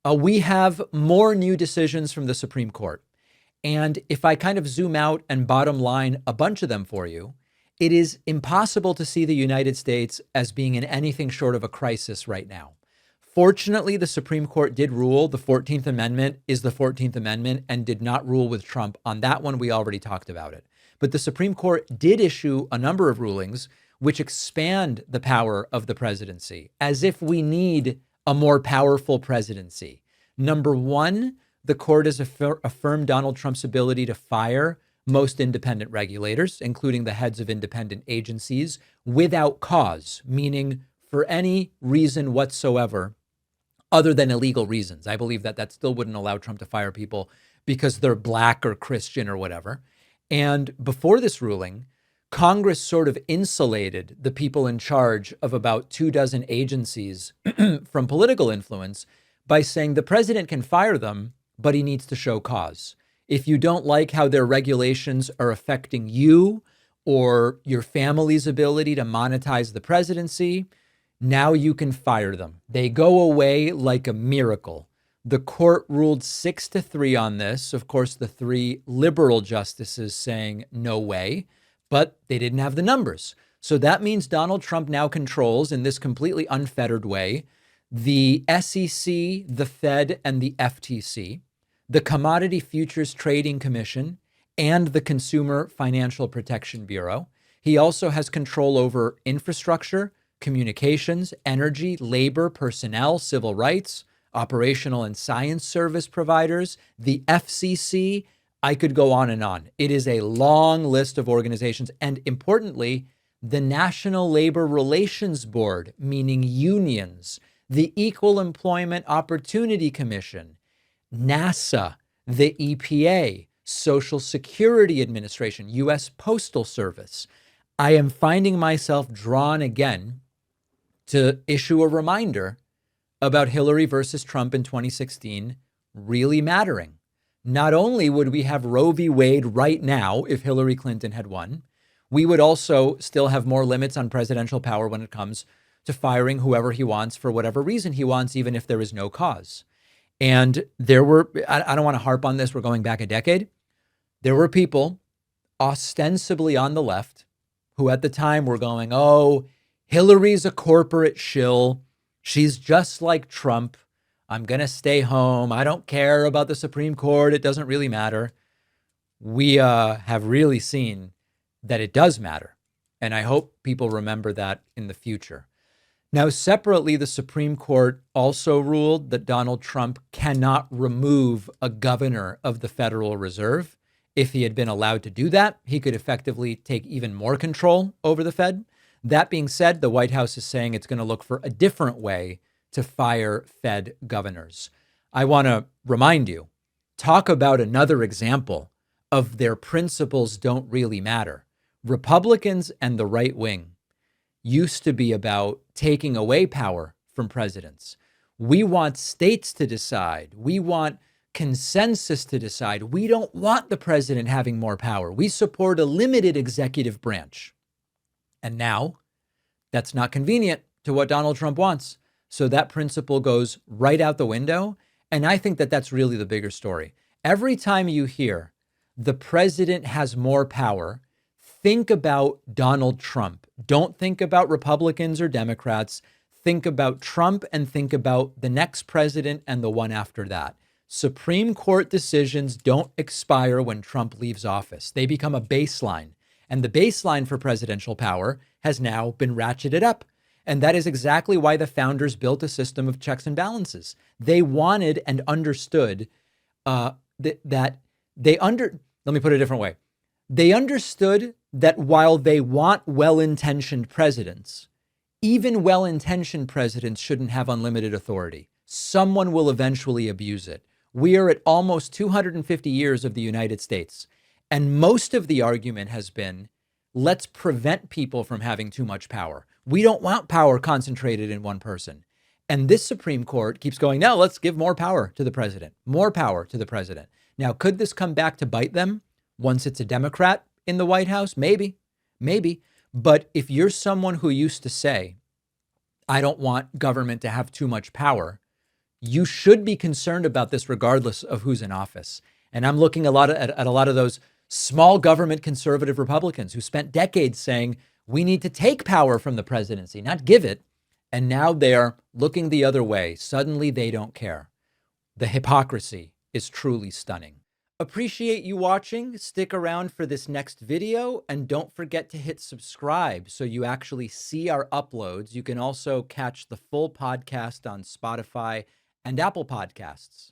We have more new decisions from the Supreme Court. And if I kind of zoom out and bottom line a bunch of them for you, it is impossible to see the United States as being in anything short of a crisis right now. Fortunately, the Supreme Court did rule the 14th Amendment is the 14th Amendment and did not rule with Trump. On that one, we already talked about it. But the Supreme Court did issue a number of rulings which expand the power of the presidency, as if we need a more powerful presidency. Number one, the court has affirmed Donald Trump's ability to fire most independent regulators, including the heads of independent agencies, without cause, meaning for any reason whatsoever other than illegal reasons. I believe that still wouldn't allow Trump to fire people because they're black or Christian or whatever. And before this ruling, Congress sort of insulated the people in charge of about 24 agencies from political influence by saying the president can fire them, but he needs to show cause. If you don't like how their regulations are affecting you or your family's ability to monetize the presidency, now you can fire them. They go away like a miracle. The court ruled 6-3 on this. Of course, the three liberal justices saying no way, but they didn't have the numbers. So that means Donald Trump now controls, in this completely unfettered way, the SEC, the Fed, and the FTC, the Commodity Futures Trading Commission, and the Consumer Financial Protection Bureau. He also has control over infrastructure, communications, energy, labor, personnel, civil rights, operational and science service providers, the FCC. I could go on and on. It is a long list of organizations. And importantly, the National Labor Relations Board, meaning unions, the Equal Employment Opportunity Commission, NASA, the EPA, Social Security Administration, U.S. Postal Service. I am finding myself drawn again to issue a reminder about Hillary versus Trump in 2016 really mattering. Not only would we have Roe v. Wade right now if Hillary Clinton had won, we would also still have more limits on presidential power when it comes to firing whoever he wants for whatever reason he wants, even if there is no cause. And there were, I don't want to harp on this, we're going back a decade. There were people ostensibly on the left who at the time were going, oh, Hillary's a corporate shill. She's just like Trump. I'm going to stay home. I don't care about the Supreme Court. It doesn't really matter. We have really seen that it does matter. And I hope people remember that in the future. Now, separately, the Supreme Court also ruled that Donald Trump cannot remove a governor of the Federal Reserve. If he had been allowed to do that, he could effectively take even more control over the Fed. That being said, the White House is saying it's going to look for a different way to fire Fed governors. I want to remind you, talk about another example of their principles don't really matter. Republicans and the right wing used to be about taking away power from presidents. We want states to decide. We want consensus to decide. We don't want the president having more power. We support a limited executive branch. And now that's not convenient to what Donald Trump wants. So that principle goes right out the window. And I think that that's really the bigger story. Every time you hear the president has more power, think about Donald Trump. Don't think about Republicans or Democrats. Think about Trump and think about the next president and the one after that. Supreme Court decisions don't expire when Trump leaves office. They become a baseline. And the baseline for presidential power has now been ratcheted up. And that is exactly why the founders built a system of checks and balances. They wanted and understood let me put it a different way. They understood that while they want well-intentioned presidents, even well-intentioned presidents shouldn't have unlimited authority. Someone will eventually abuse it. We are at almost 250 years of the United States. And most of the argument has been, let's prevent people from having too much power. We don't want power concentrated in one person. And this Supreme Court keeps going, no, let's give more power to the president, more power to the president. Now, could this come back to bite them once it's a Democrat in the White House? Maybe. But if you're someone who used to say, I don't want government to have too much power, You should be concerned about this regardless of who's in office. And I'm looking at a lot of those small government conservative Republicans who spent decades saying we need to take power from the presidency, not give it. And now they're looking the other way. Suddenly they don't care. The hypocrisy is truly stunning. Appreciate you watching. Stick around for this next video and don't forget to hit subscribe so you actually see our uploads. You can also catch the full podcast on Spotify and Apple Podcasts.